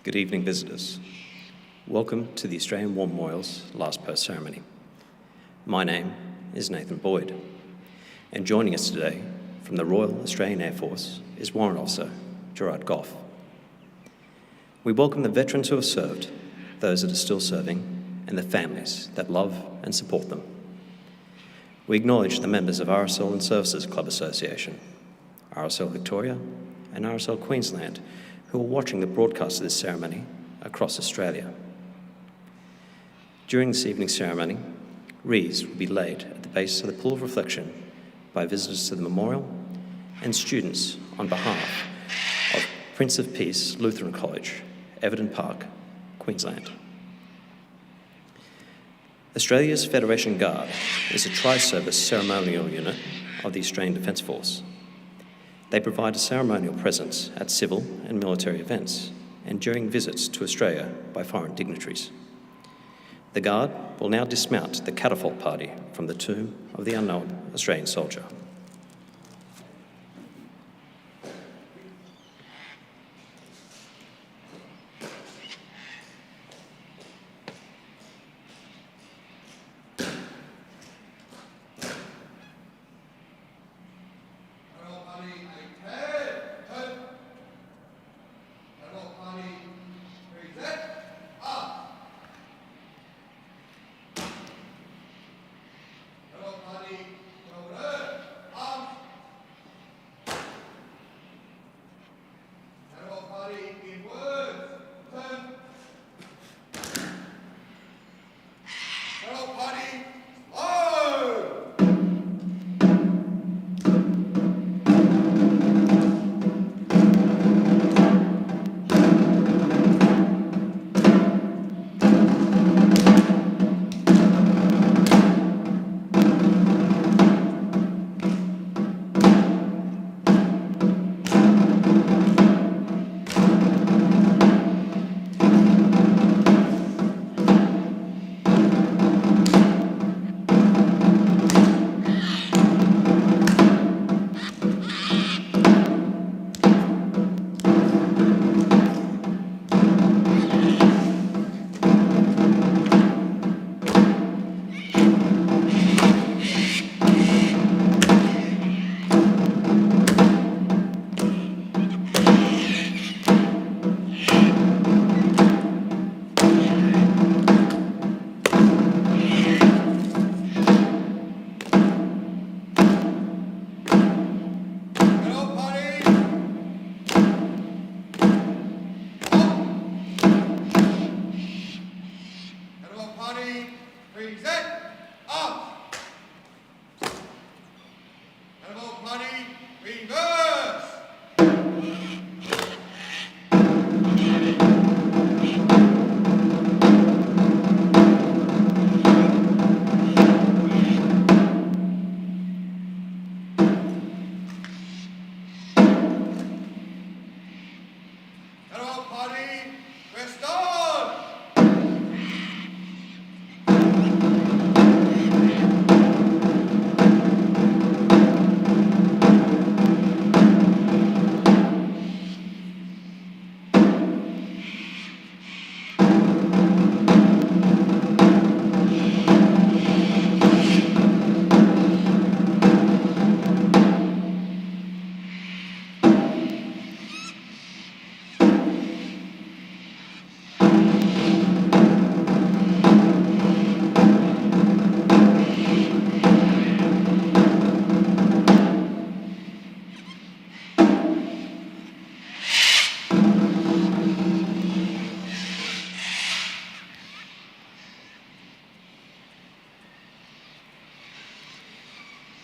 Good evening, visitors. Welcome to the Australian War Memorial's last post ceremony. My name is Nathan Boyd, and joining us today from the Royal Australian Air Force is Warrant Officer Gerard Goff. We welcome the veterans who have served, those that are still serving, and the families that love and support them. We acknowledge the members of RSL Services Clubs Association, RSL Victoria, and RSL Queensland who are watching the broadcast of this ceremony across Australia. During this evening's ceremony, wreaths will be laid at the base of the Pool of Reflection by visitors to the memorial and students on behalf of Prince of Peace Lutheran College, Everton Park, Queensland. Australia's Federation Guard is a tri-service ceremonial unit of the Australian Defence Force. They provide a ceremonial presence at civil and military events and during visits to Australia by foreign dignitaries. The Guard will now dismount the catapult party from the tomb of the unknown Australian soldier.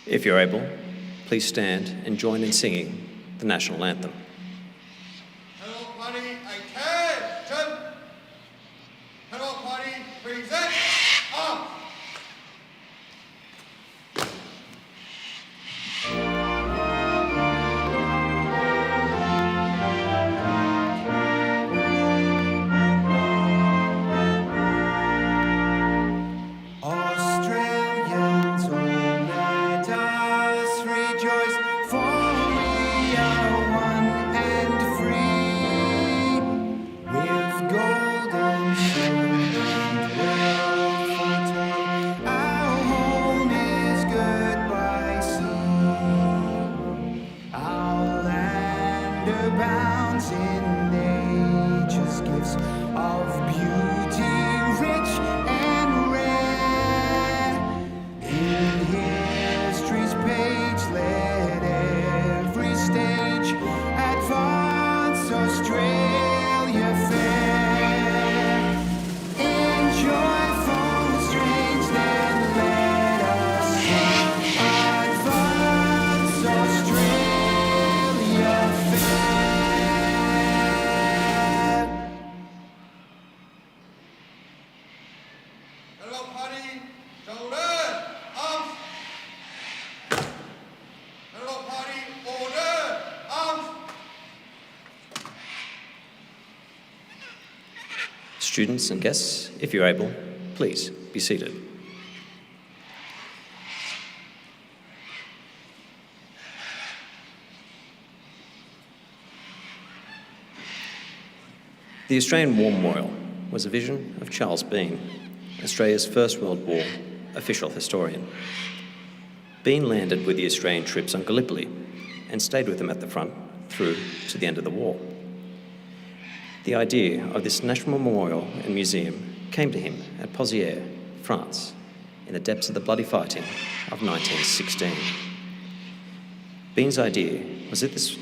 If you're able, please stand and join in singing the national anthem. Australians, all let us rejoice, for we are one and free. With of beauty, rich and rare. In history's page, let every stage advance Australia fair. In joyful strange, then let us sing, advance Australia fair. Hello, party. Shoulder. Arms. Hello, party. Order. Arms. Students and guests, if you're able, please be seated. The Australian War Memorial was a vision of Charles Bean, Australia's First World War official historian. Bean landed with the Australian troops on Gallipoli and stayed with them at the front through to the end of the war. The idea of this national memorial and museum came to him at Pozières, France, in the depths of the bloody fighting of 1916. Bean's idea was that this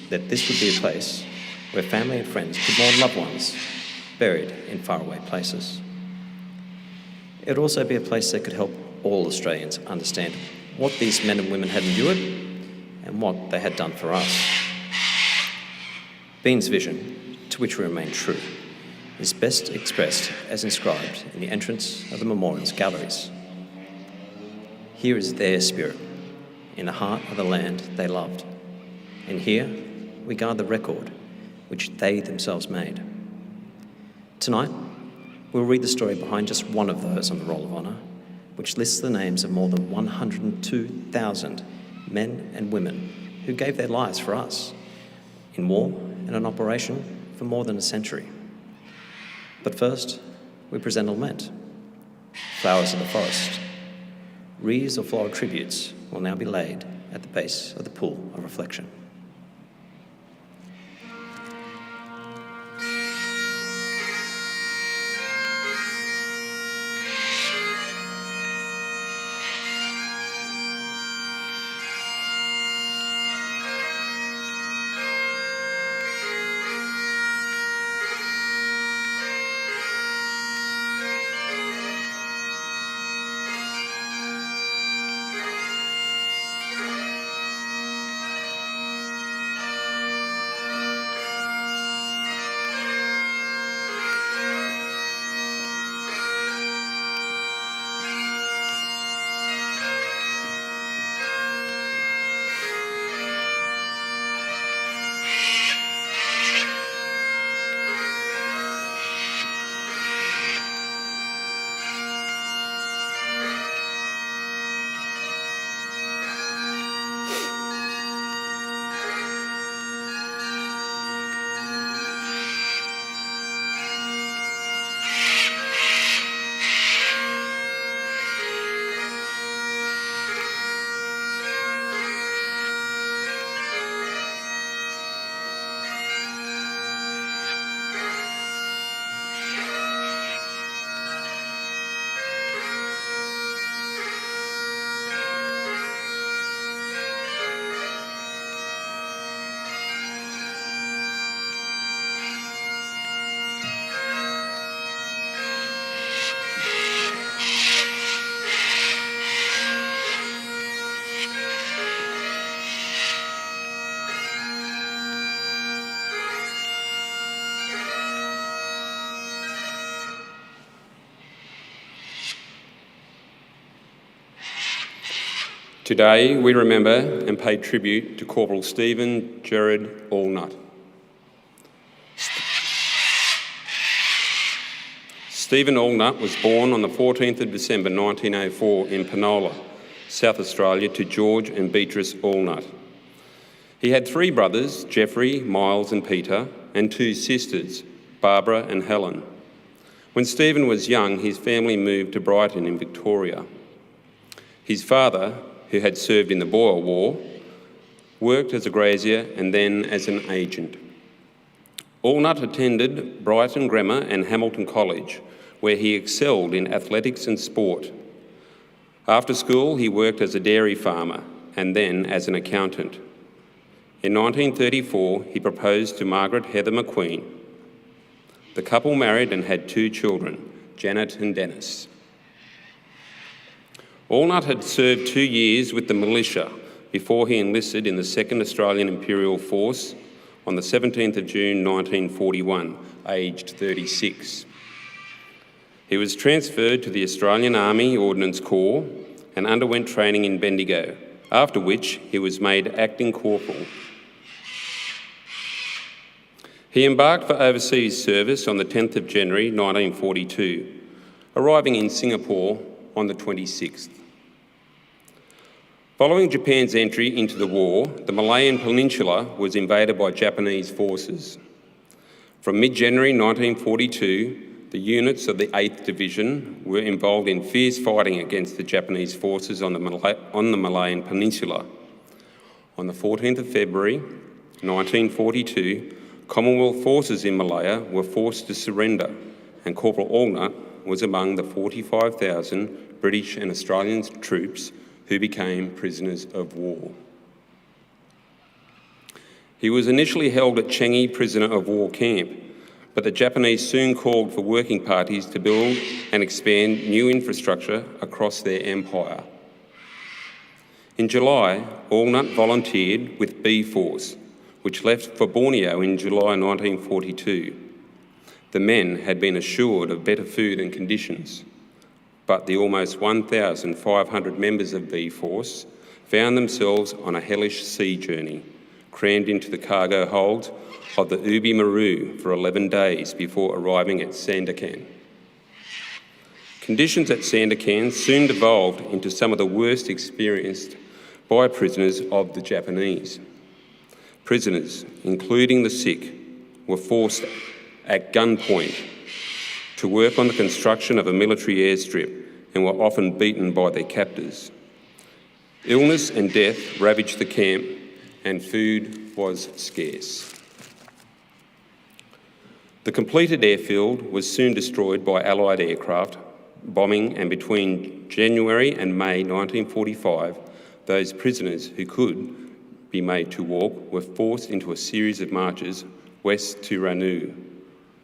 would be a place where family and friends could mourn loved ones buried in faraway places. It would also be a place that could help all Australians understand what these men and women had endured and what they had done for us. Bean's vision, to which we remain true, is best expressed as inscribed in the entrance of the memorial's galleries. Here is their spirit, in the heart of the land they loved. And here we guard the record which they themselves made. Tonight, we'll read the story behind just one of those on the Roll of Honour, which lists the names of more than 102,000 men and women who gave their lives for us in war and an operation for more than a century. But first, we present a lament. Flowers of the forest. Wreaths of floral tributes will now be laid at the base of the pool of reflection. Today, we remember and pay tribute to Corporal Gerard Allnutt. Stephen Allnutt was born on the 14th of December 1904 in Penola, South Australia, to George and Beatrice Allnutt. He had three brothers, Geoffrey, Miles and Peter, and two sisters, Barbara and Helen. When Stephen was young, his family moved to Brighton in Victoria. His father, who had served in the Boer War, worked as a grazier and then as an agent. Allnutt attended Brighton Grammar and Hamilton College, where he excelled in athletics and sport. After school, he worked as a dairy farmer and then as an accountant. In 1934, he proposed to Margaret Heather McQueen. The couple married and had 2 children, Janet and Dennis. Allnutt had served 2 years with the militia before he enlisted in the 2nd Australian Imperial Force on the 17th of June 1941, aged 36. He was transferred to the Australian Army Ordnance Corps and underwent training in Bendigo, after which he was made acting corporal. He embarked for overseas service on the 10th of January 1942, arriving in Singapore on the 26th. Following Japan's entry into the war, the Malayan Peninsula was invaded by Japanese forces. From mid-January 1942, the units of the 8th Division were involved in fierce fighting against the Japanese forces on the Malayan Peninsula. On the 14th of February 1942, Commonwealth forces in Malaya were forced to surrender, and Corporal Allnutt was among the 45,000 British and Australian troops who became prisoners of war. He was initially held at Changi Prisoner of War Camp, but the Japanese soon called for working parties to build and expand new infrastructure across their empire. In July, Allnutt volunteered with B Force, which left for Borneo in July 1942. The men had been assured of better food and conditions, but the almost 1,500 members of B Force found themselves on a hellish sea journey, crammed into the cargo hold of the Ubi Maru for 11 days before arriving at Sandakan. Conditions at Sandakan soon devolved into some of the worst experienced by prisoners of the Japanese. Prisoners, including the sick, were forced at gunpoint to work on the construction of a military airstrip and were often beaten by their captors. Illness and death ravaged the camp and food was scarce. The completed airfield was soon destroyed by Allied aircraft bombing, and between January and May 1945, those prisoners who could be made to walk were forced into a series of marches west to Ranu,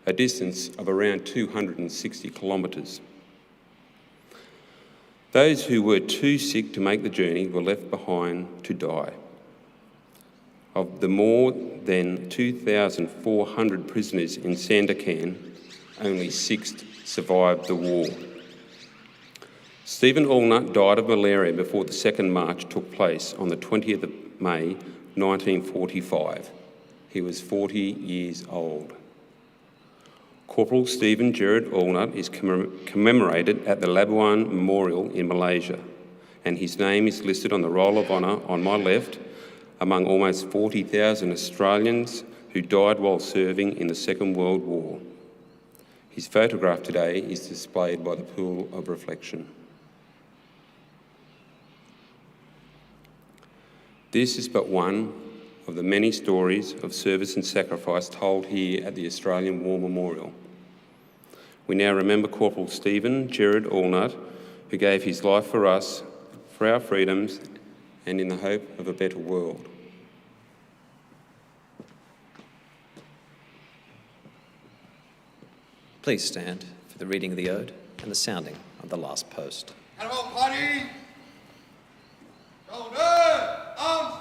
a distance of around 260 kilometres. Those who were too sick to make the journey were left behind to die. Of the more than 2,400 prisoners in Sandakan, only 6 survived the war. Stephen Allnutt died of malaria before the second march took place on the 20th of May 1945. He was 40 years old. Corporal Stephen Gerard Allnutt is commemorated at the Labuan Memorial in Malaysia, and his name is listed on the Roll of Honour on my left among almost 40,000 Australians who died while serving in the Second World War. His photograph today is displayed by the Pool of Reflection. This is but one of the many stories of service and sacrifice told here at the Australian War Memorial. We now remember Corporal Stephen Gerard Allnutt, who gave his life for us, for our freedoms, and in the hope of a better world. Please stand for the reading of the ode and the sounding of the last post. Catapult party, shoulder, arms.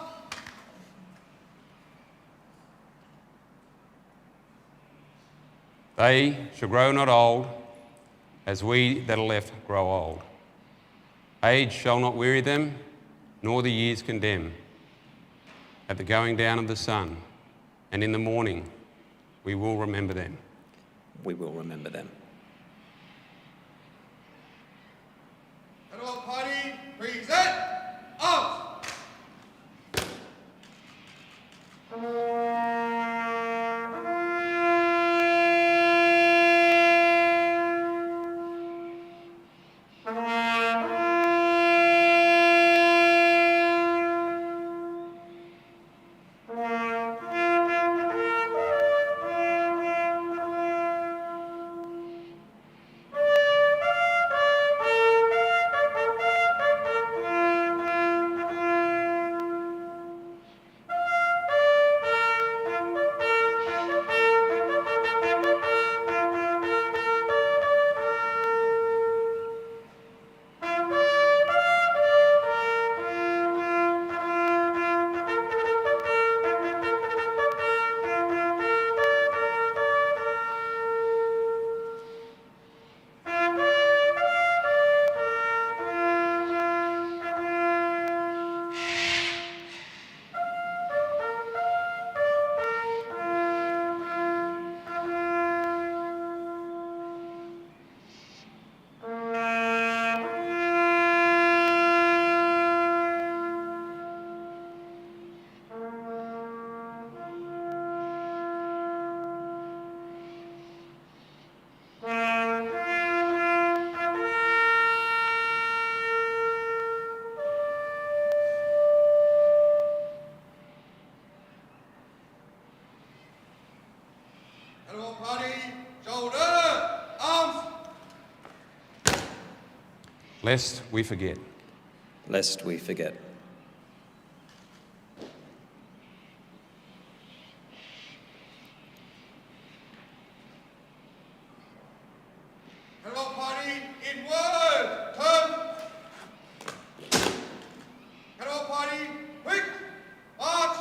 They shall grow not old, as we that are left grow old. Age shall not weary them, nor the years condemn. At the going down of the sun, and in the morning, we will remember them. We will remember them. Catapult party, present, arms. lest we forget. Lest we forget. Cannibal Party in word! Turn! Cannibal Party, quick! March!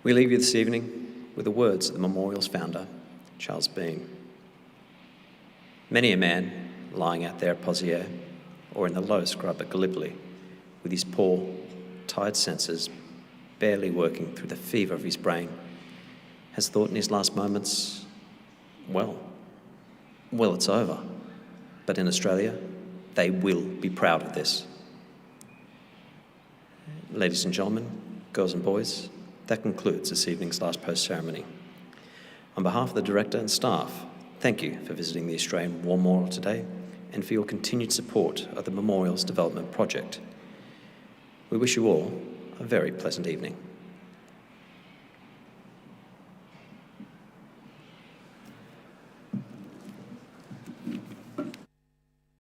We leave you this evening with the words of the memorial's founder, Charles Bean. Many a man lying out there at Pozières or in the low scrub at Gallipoli with his poor, tired senses barely working through the fever of his brain has thought in his last moments, well, it's over. But in Australia, they will be proud of this. Ladies and gentlemen, girls and boys, that concludes this evening's last post ceremony. On behalf of the director and staff, thank you for visiting the Australian War Memorial today and for your continued support of the Memorials Development Project. We wish you all a very pleasant evening.